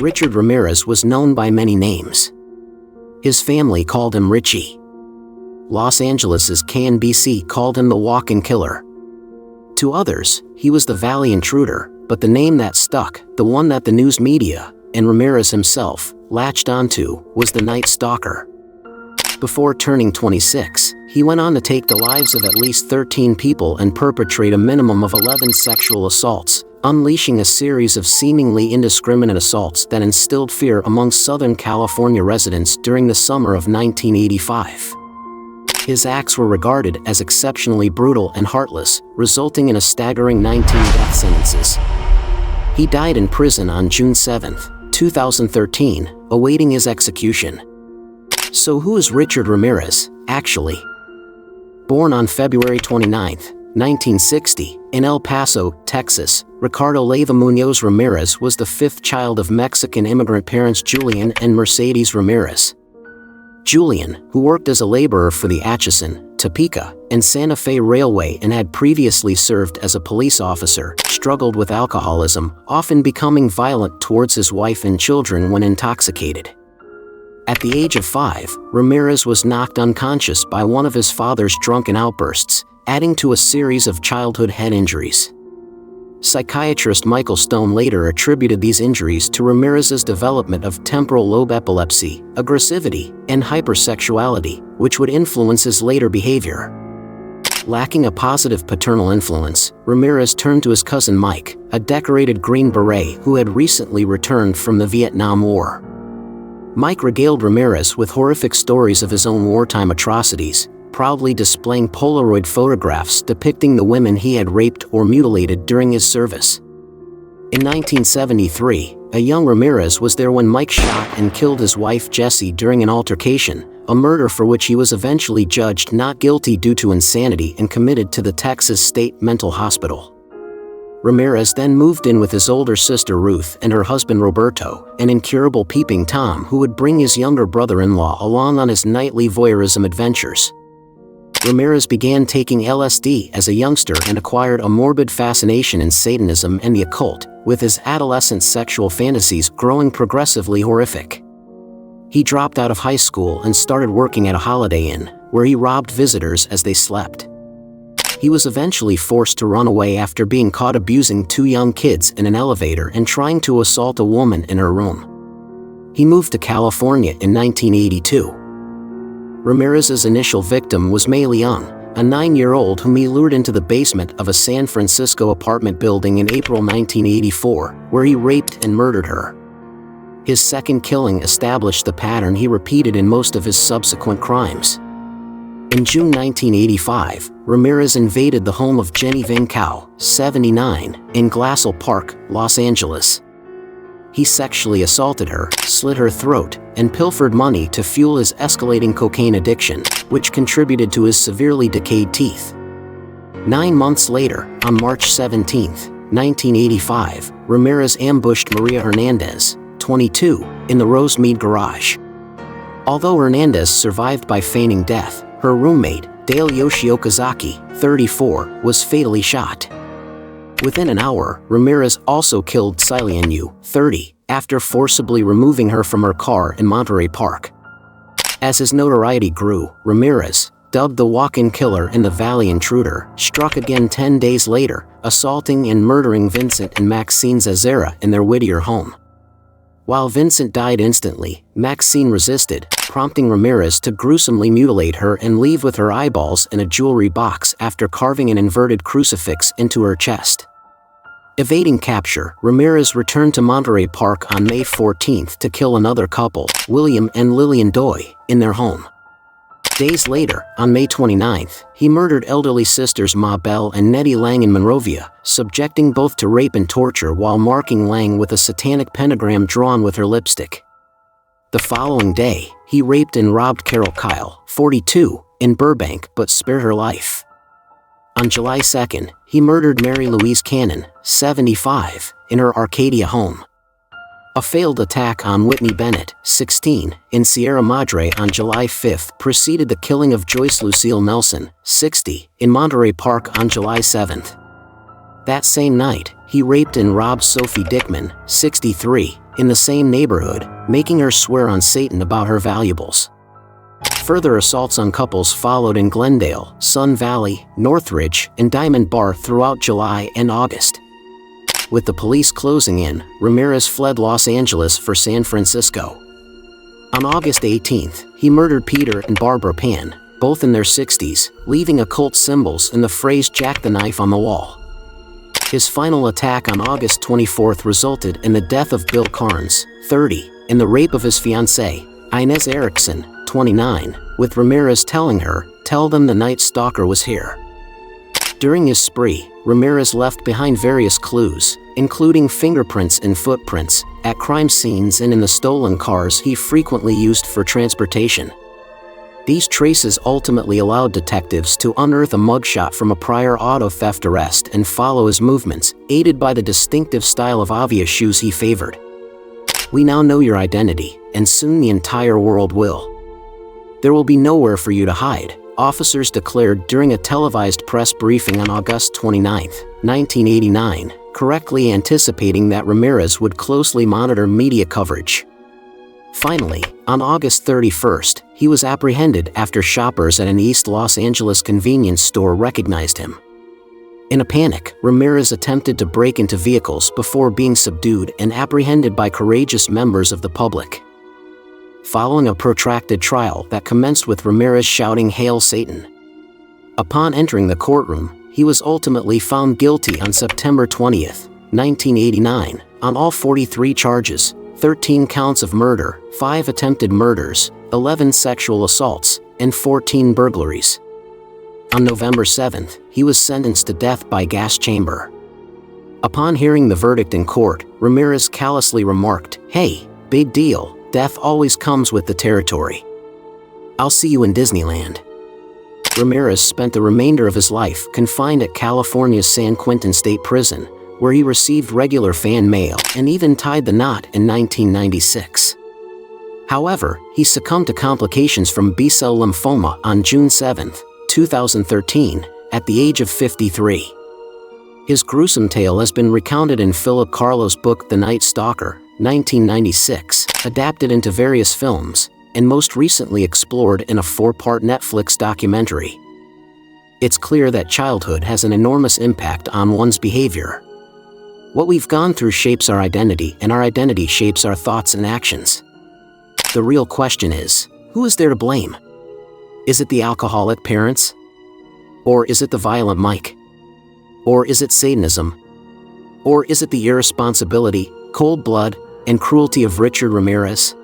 Richard Ramirez was known by many names. His family called him Richie. Los Angeles KNBC called him the walk-in killer. To others, he was the Valley Intruder, but the name that stuck, the one that the news media, and Ramirez himself, latched onto, was the Night Stalker. Before turning 26, he went on to take the lives of at least 13 people and perpetrate a minimum of 11 sexual assaults, unleashing a series of seemingly indiscriminate assaults that instilled fear among Southern California residents during the summer of 1985. His acts were regarded as exceptionally brutal and heartless, resulting in a staggering 19 death sentences. He died in prison on June 7, 2013, awaiting his execution. So who is Richard Ramirez, actually? Born on February 29, 1960, in El Paso, Texas, Ricardo Leyva Munoz Ramirez was the fifth child of Mexican immigrant parents Julian and Mercedes Ramirez. Julian, who worked as a laborer for the Atchison, Topeka, and Santa Fe Railway and had previously served as a police officer, struggled with alcoholism, often becoming violent towards his wife and children when intoxicated. At the age of 5, Ramirez was knocked unconscious by one of his father's drunken outbursts, adding to a series of childhood head injuries. Psychiatrist Michael Stone later attributed these injuries to Ramirez's development of temporal lobe epilepsy, aggressivity, and hypersexuality, which would influence his later behavior. Lacking a positive paternal influence, Ramirez turned to his cousin Mike, a decorated Green Beret who had recently returned from the Vietnam War. Mike regaled Ramirez with horrific stories of his own wartime atrocities, proudly displaying Polaroid photographs depicting the women he had raped or mutilated during his service. In 1973, a young Ramirez was there when Mike shot and killed his wife Jessie during an altercation, a murder for which he was eventually judged not guilty due to insanity and committed to the Texas State Mental Hospital. Ramirez then moved in with his older sister Ruth and her husband Roberto, an incurable peeping Tom who would bring his younger brother-in-law along on his nightly voyeurism adventures. Ramirez began taking LSD as a youngster and acquired a morbid fascination in Satanism and the occult, with his adolescent sexual fantasies growing progressively horrific. He dropped out of high school and started working at a Holiday Inn, where he robbed visitors as they slept. He was eventually forced to run away after being caught abusing 2 young kids in an elevator and trying to assault a woman in her room. He moved to California in 1982. Ramirez's initial victim was May Leon, a 9-year-old whom he lured into the basement of a San Francisco apartment building in April 1984, where he raped and murdered her. His second killing established the pattern he repeated in most of his subsequent crimes. In June 1985, Ramirez invaded the home of Jenny Ving Cao, 79, in Glassell Park, Los Angeles. He sexually assaulted her, slit her throat, and pilfered money to fuel his escalating cocaine addiction, which contributed to his severely decayed teeth. 9 months later, on March 17, 1985, Ramirez ambushed Maria Hernandez, 22, in the Rosemead garage. Although Hernandez survived by feigning death, her roommate, Dale Yoshiokazaki, 34, was fatally shot. Within an hour, Ramirez also killed Silian Yu, 30, after forcibly removing her from her car in Monterey Park. As his notoriety grew, Ramirez, dubbed the walk-in killer and the Valley Intruder, struck again 10 days later, assaulting and murdering Vincent and Maxine Zazera in their Whittier home. While Vincent died instantly, Maxine resisted, prompting Ramirez to gruesomely mutilate her and leave with her eyeballs in a jewelry box after carving an inverted crucifix into her chest. Evading capture, Ramirez returned to Monterey Park on May 14 to kill another couple, William and Lillian Doy, in their home. Days later, on May 29, he murdered elderly sisters Ma Bell and Nettie Lang in Monrovia, subjecting both to rape and torture while marking Lang with a satanic pentagram drawn with her lipstick. The following day, he raped and robbed Carol Kyle, 42, in Burbank but spared her life. On July 2, he murdered Mary Louise Cannon, 75, in her Arcadia home. A failed attack on Whitney Bennett, 16, in Sierra Madre on July 5 preceded the killing of Joyce Lucille Nelson, 60, in Monterey Park on July 7. That same night, he raped and robbed Sophie Dickman, 63, in the same neighborhood, making her swear on Satan about her valuables. Further assaults on couples followed in Glendale, Sun Valley, Northridge, and Diamond Bar throughout July and August. With the police closing in, Ramirez fled Los Angeles for San Francisco. On August 18th, he murdered Peter and Barbara Pan, both in their 60s, leaving occult symbols and the phrase "Jack the Knife" on the wall. His final attack on August 24th resulted in the death of Bill Carnes, 30, and the rape of his fiancée, Inez Erickson, 29, with Ramirez telling her, "Tell them the Night Stalker was here." During his spree, Ramirez left behind various clues, including fingerprints and footprints, at crime scenes and in the stolen cars he frequently used for transportation. These traces ultimately allowed detectives to unearth a mugshot from a prior auto theft arrest and follow his movements, aided by the distinctive style of Avia shoes he favored. We now know your identity, and soon the entire world will. There will be nowhere for you to hide, officers declared during a televised press briefing on August 29, 1989, correctly anticipating that Ramirez would closely monitor media coverage. Finally, on August 31st, he was apprehended after shoppers at an East Los Angeles convenience store recognized him. In a panic, Ramirez attempted to break into vehicles before being subdued and apprehended by courageous members of the public. Following a protracted trial that commenced with Ramirez shouting "Hail Satan!" Upon entering the courtroom, he was ultimately found guilty on September 20, 1989, on all 43 charges, 13 counts of murder, 5 attempted murders, 11 sexual assaults, and 14 burglaries. On November 7, he was sentenced to death by gas chamber. Upon hearing the verdict in court, Ramirez callously remarked, "Hey, big deal, death always comes with the territory. I'll see you in Disneyland." Ramirez spent the remainder of his life confined at California's San Quentin State Prison, where he received regular fan mail and even tied the knot in 1996. However, he succumbed to complications from B-cell lymphoma on June 7, 2013, at the age of 53. His gruesome tale has been recounted in Philip Carlo's book The Night Stalker, 1996, adapted into various films, and most recently explored in a 4-part Netflix documentary. It's clear that childhood has an enormous impact on one's behavior. What we've gone through shapes our identity, and our identity shapes our thoughts and actions. The real question is, who is there to blame? Is it the alcoholic parents? Or is it the violent Mike? Or is it Satanism? Or is it the irresponsibility, cold blood, and cruelty of Richard Ramirez?